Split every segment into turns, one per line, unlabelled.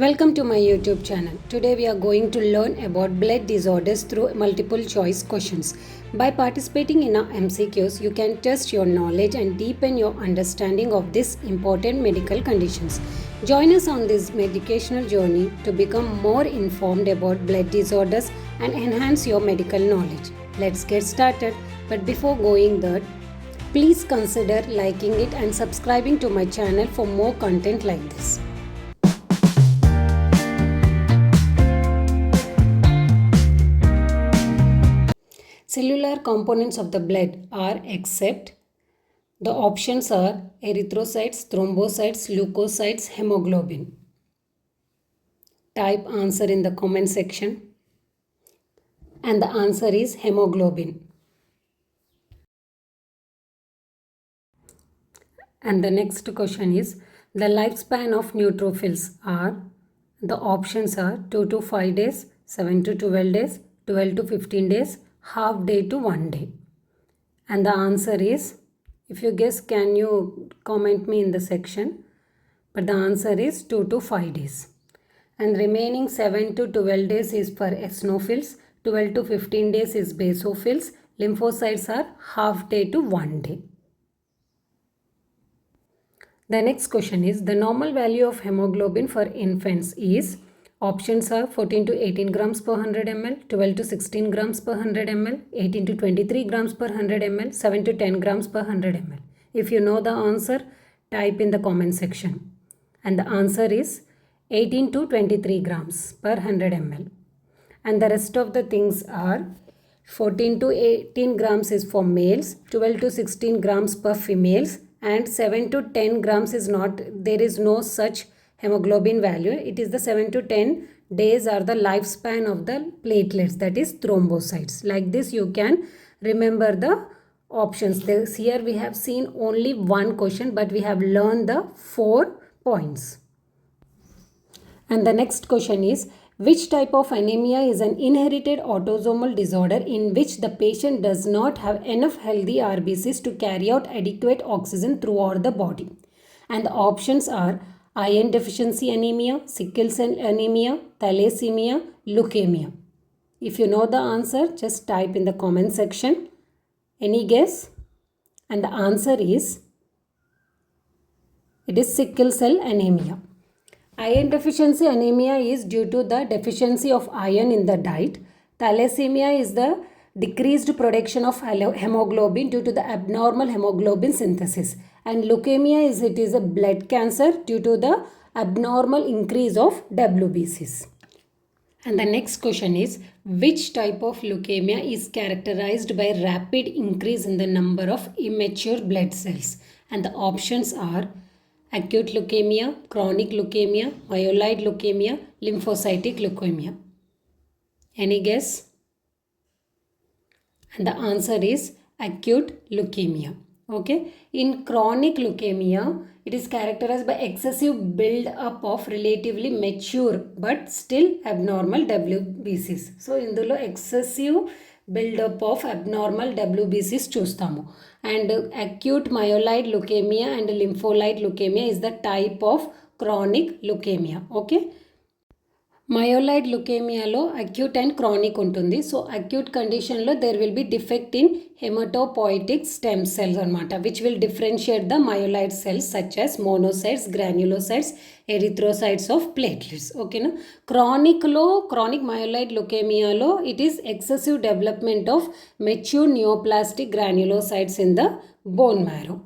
Welcome to my YouTube channel. Today we are going to learn about blood disorders through multiple choice questions. By participating in our MCQs, you can test your knowledge and deepen your understanding of these important medical conditions. Join us on this educational journey to become more informed about blood disorders and enhance your medical knowledge. Let's get started. But before going there, please consider liking it and subscribing to my channel for more content like this. Cellular components of the blood are except the options are erythrocytes, thrombocytes, leukocytes, hemoglobin. Type answer in the comment section and the answer is hemoglobin. And the next question is the lifespan of neutrophils are the options are 2 to 5 days, 7 to 12 days, 12 to 15 days, half day to 1 day. And the answer is, if you guess, can you comment me in the section? But the answer is 2 to 5 days. And remaining 7 to 12 days is for eosinophils, 12 to 15 days is basophils, lymphocytes are half day to 1 day. The next question is the normal value of hemoglobin for infants is options are 14 to 18 grams per 100 ml, 12 to 16 grams per 100 ml, 18 to 23 grams per 100 ml, 7 to 10 grams per 100 ml. If you know the answer, type in the comment section. And the answer is 18 to 23 grams per 100 ml. And the rest of the things are 14 to 18 grams is for males, 12 to 16 grams per females, and 7 to 10 grams is not, there is no such hemoglobin value. It is the 7 to 10 days are the lifespan of the platelets, that is thrombocytes. Like this you can remember the options. Here we have seen only one question, but we have learned the 4 points. And the next question is, which type of anemia is an inherited autosomal disorder in which the patient does not have enough healthy RBCs to carry out adequate oxygen throughout the body? And the options are iron deficiency anemia, sickle cell anemia, thalassemia, leukemia. If you know the answer, just type in the comment section. Any guess? And the answer is, it is sickle cell anemia. Iron deficiency anemia is due to the deficiency of iron in the diet. Thalassemia is the decreased production of hemoglobin due to the abnormal hemoglobin synthesis. And leukemia is it is a blood cancer due to the abnormal increase of WBCs. And the next question is, which type of leukemia is characterized by rapid increase in the number of immature blood cells? And the options are acute leukemia, chronic leukemia, myeloid leukemia, lymphocytic leukemia. Any guess? And the answer is acute leukemia. Okay. In chronic leukemia, it is characterized by excessive build-up of relatively mature but still abnormal WBCs. So, indulo excessive build-up of abnormal WBCs చూస్తాము. And acute myeloid leukemia and lymphocyte leukemia is the type of chronic leukemia. Okay. Myeloid లుకేమియాలో acute and chronic ఉంటుంది. So acute కండిషన్లో there will be defect in hematopoietic stem cells అనమాట, which will differentiate the myeloid cells such as monocytes, granulocytes, erythrocytes of platelets. ఓకేనా. Chronic myeloid లుకేమియాలో it is excessive development of mature neoplastic granulocytes in the bone marrow.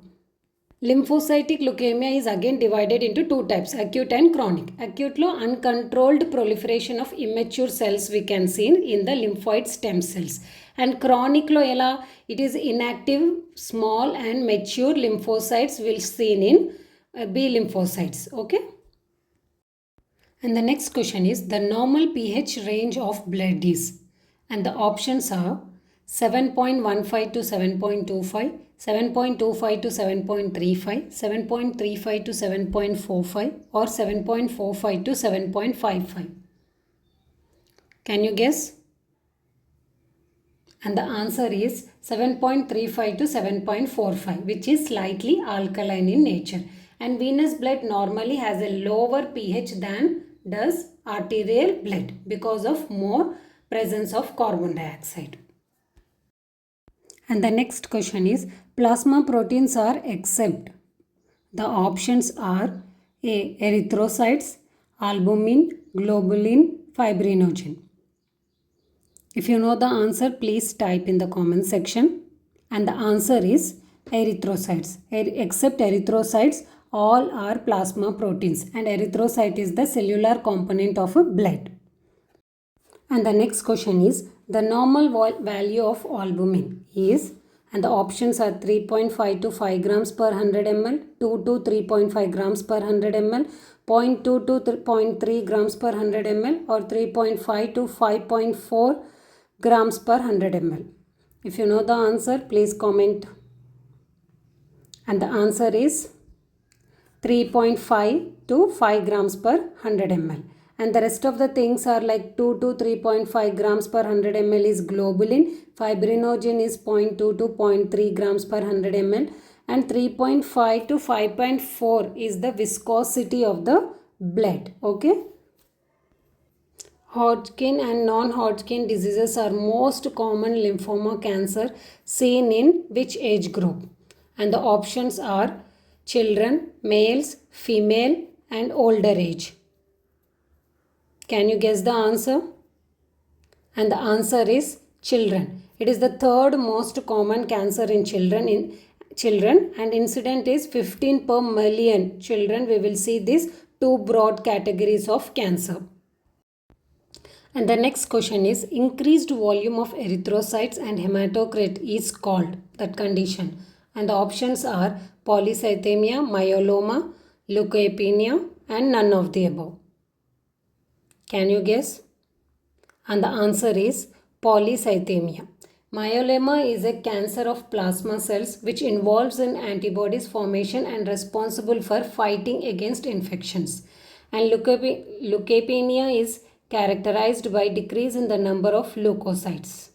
Lymphocytic leukemia is again divided into 2 types, acute and chronic. Acute lo uncontrolled proliferation of immature cells we can see in the lymphoid stem cells. And chronic lo ela, it is inactive, small and mature lymphocytes will seen in B lymphocytes. Okay. And the next question is the normal pH range of blood is. And the options are 7.15 to 7.25, 7.25 to 7.35, 7.35 to 7.45 or 7.45 to 7.55. Can you guess? And the answer is 7.35 to 7.45, which is slightly alkaline in nature. And venous blood normally has a lower pH than does arterial blood because of more presence of carbon dioxide. And the next question is plasma proteins are except. The options are A. Erythrocytes, albumin, globulin, fibrinogen. If you know the answer, please type in the comment section. And the answer is erythrocytes. Except erythrocytes, all are plasma proteins. And erythrocyte is the cellular component of blood. And the next question is the normal value of albumin is, and the options are 3.5 to 5 grams per 100 ml, 2 to 3.5 grams per 100 ml, 0.2 to 0.3 grams per 100 ml, or 3.5 to 5.4 grams per 100 ml. If you know the answer, please comment. And the answer is 3.5 to 5 grams per 100 ml. And the rest of the things are like 2 to 3.5 grams per 100 ml is globulin, fibrinogen is 0.2 to 0.3 grams per 100 ml, and 3.5 to 5.4 is the viscosity of the blood. Okay. Hodgkin and non-Hodgkin diseases are most common lymphoma cancer seen in which age group? And the options are children, males, female, and older age. Can you guess the answer? And the answer is children. It is the third most common cancer in children and incident is 15 per million children. We will see these two broad categories of cancer. And the next question is increased volume of erythrocytes and hematocrit is called that condition. And the options are polycythemia, myeloma, leukopenia, and none of the above. Can you guess? And the answer is polycythemia. Myeloma is a cancer of plasma cells which involves in antibodies formation and responsible for fighting against infections. And leukopenia is characterized by decrease in the number of leukocytes.